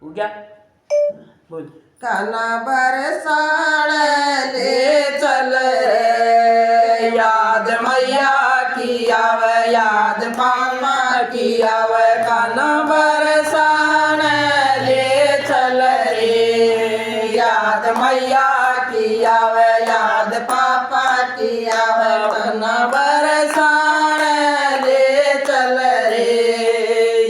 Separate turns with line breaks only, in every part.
हो गया बोल।
काना बरसाण ले चल रे, याद मैया की आवे याद पापा की आवे। काना बरसाण ले चल रे, याद मैया की आवे याद पापा की आवे। काना बरसाण ले चल रे,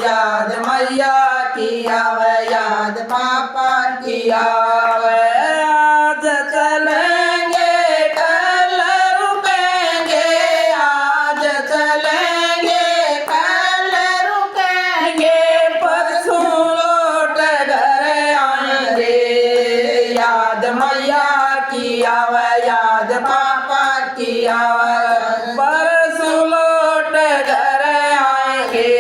याद मैया की आवे याद पापा की आवे। आज चलेंगे कल रुकेंगे, आज चलेंगे कल रुकेंगे, परसों लौट घर आएंगे। याद मैया की आवे याद पापा की आवे, परसों लौट घर आएंगे।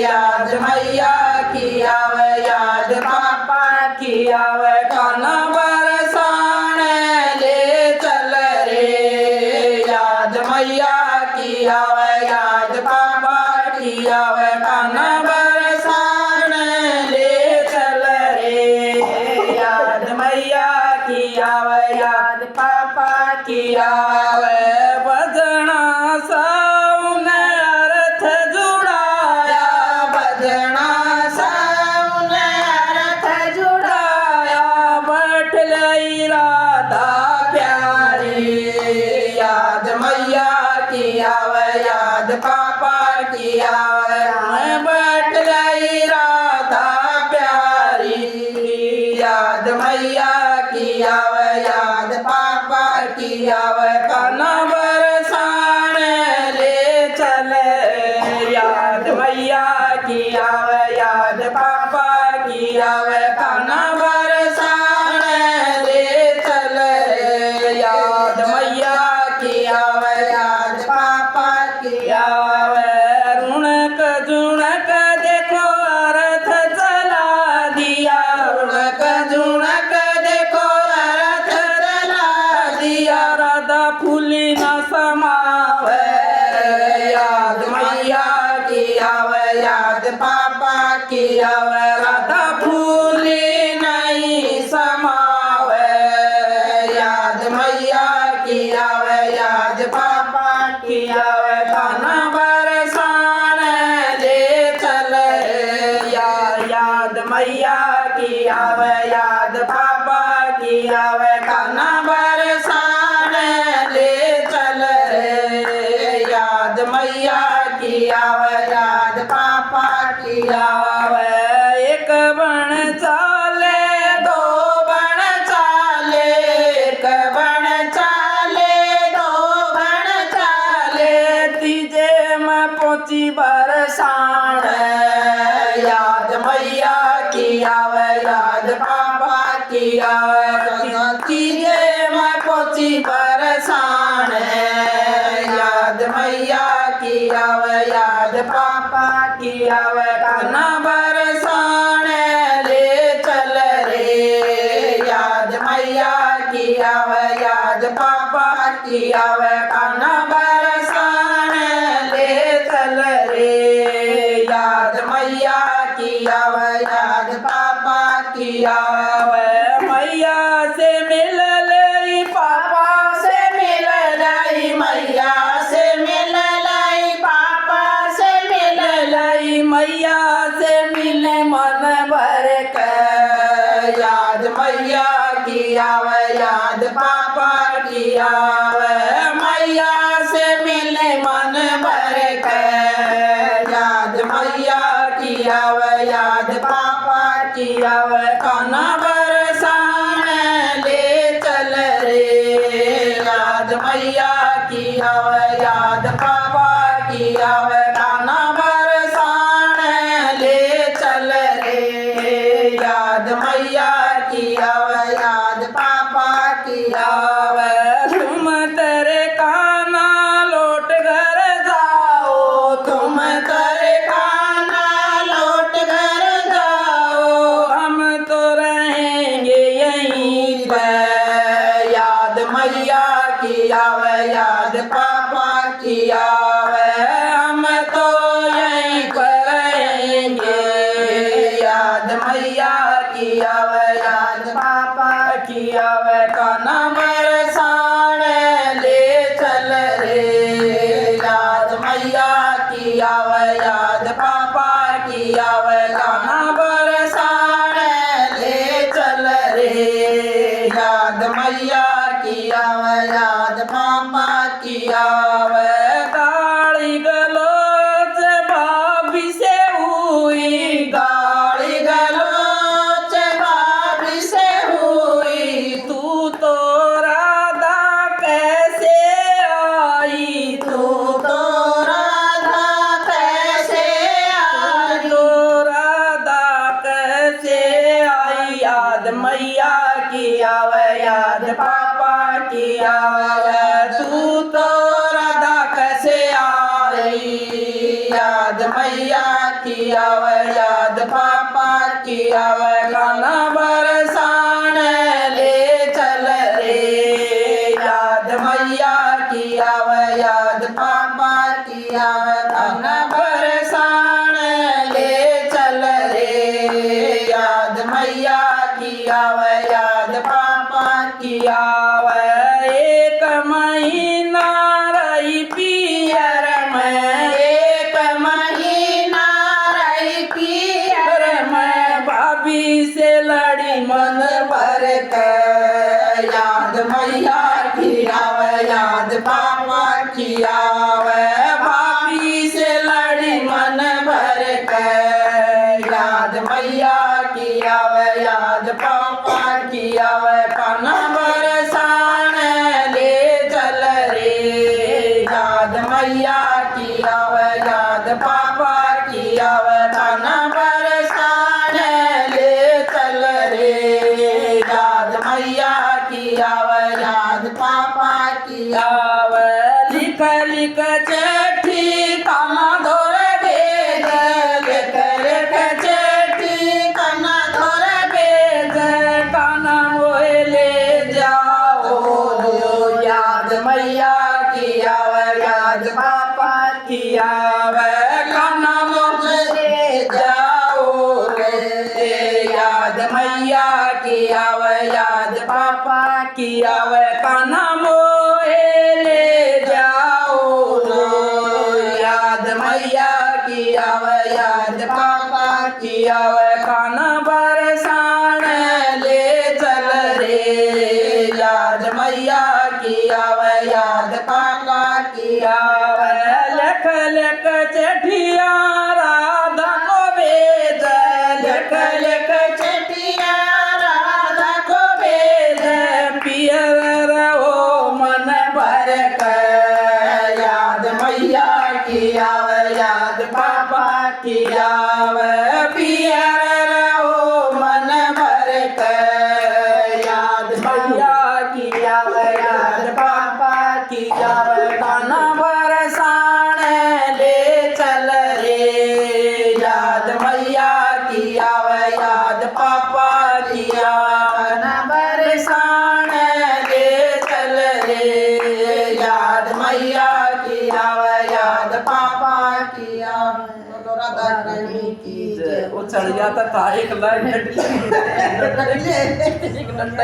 याद मैया की आवे याद पापा की आवे। काना बरसाण ले चल रे, याद मैया की आवे याद पापा की आवे। काना बरसाण ले चल रे, याद मैया की आवे याद पापा की आवे। भजना साउन अर्थ जुड़ाया, भजना साउन अर्थ जुड़ाया, बैठ लई राधा प्यारी। याद मैया की आवे याद पापा की आवे, बैठ लई राधा प्यारी। याद मैया की आवे याद पापा की आवे। काना बरसाण ले चल, याद मैया की आवे याद पापा की आवे। काना बरसाण ले चल रे, याद मैया की आवे याद पापा की आवे। रुणक जुणक देखो अर्थ चला दिया, रुणक जुणक देखो अर्थ चला दिया। राधा फूली न समावे, याद मैया की आवे याद पापा की आवे। राधा फूली नहीं समावे, याद मैया की आवे याद पापा की आवे। काना बरसाण ले चल रे, याद मैया की आवे याद पापा की आवे। काना बरसाण ले चल रे, याद मैया की आवे याद पापा की आवे। एक बण चाले दो बण चाले, एक बण चाले दो बण चाले, तीजे में पहुंची बरसाण। याद मैया की आवे याद पापा की आवे, तीजे में पहुंची बरसाण। याद मैया की आवे याद पापा की आवे। काना बरसाण ले चल रे, याद मैया की आवे याद पापा की आवे। काना बरसाण ले चल रे, याद मैया की आवे याद पापा की आवे। मैया से मिल लई पापा से मिल लई, मैया से मिल लई पापा से मिल लई। मैया से मिले मन भर के, याद मैया की आवे याद पापा की आवे। मैया से मिले मन भर के, याद मैया की आवे याद पापा की आवे। काना बरसाण ले चल रे, याद मैया की आवे याद पापा की आवे। काना बरसाण ले चल रे, याद मैया की आवे याद पापा की आवे। तुम तेरे काना लौट घर जाओ, तुम तेरे काना लौट घर जाओ, हम तो रहेंगे यहीं पे। याद मैया की आवे याद पापा की आवे, हम तो यहीं पर रहेंगे। याद मैया मैया की आवे याद पापा की आवे कान्हा बरसाण ले चल रे याद मैया की आवे याद पापा की आवे कान्हा बरसाण ले चल रे याद मैया की आवे याद पापा की आवे गाली गलोच भाभी से हुई गाली गलोच भाभी से हुई तू तो राधा कैसे आई तू तो राधा कैसे आई तो राधा कैसे आई याद मैया की आवे याद पापा की आवे तू तो राधा कैसे आई याद मैया की आवे याद पापा की आवे कान्हा बरसाण ले चल रे याद मैया की आवे याद पापा की आवे कान्हा बरसाण ले चल रे याद मैया की आवे याद पापा की आवे एक महीना रही पियर में एक महीना रही पियर में भाभी से लड़ी मन भर कर याद मैया की आवे याद पापा की आवे भाभी से लड़ी मन भर कर याद मैया की आवे याद पापा की आवे कान्हा बरसाण ले चल रे याद मैया की आवे याद पापा की आवे कान्हा बरसाण ले चल रे याद मैया की आवे याद पापा की आवे लिख लिख चिट्ठी कान्हा धोर भेज लिख लिख चिट्ठी कान्हा धोर भेज कान्हा मोहे ले जाओ याद मैया की आवे याद पापा की आवे कान्हा मोहे ले जाओ रे याद मैया की आवे याद पापा की आवे कान्हा मोहे ले जाओ याद मैया की आवे याद पापा की आवे कान्हा बरसाण ले चल रे याद मैया की आवे याद पापा की आवे लख लख चिट्ठिया राधा को भेज लख लख चिट्ठिया राधा को भेज पियर रहो मन भर कर याद मैया की आवे याद पापा की आवे पियर रहो मन भर कर याद मैया की आवे याद पापा की आवे कान्हा बरसाण ले चल रे याद मैया की आवे याद पापा की आवे कान्हा बरसाण ले चल रे याद मैया की आवे याद पापा की आवे बोलो राधा रानी की जय। वो चढ़ जाता था एक लाइन एक डंडा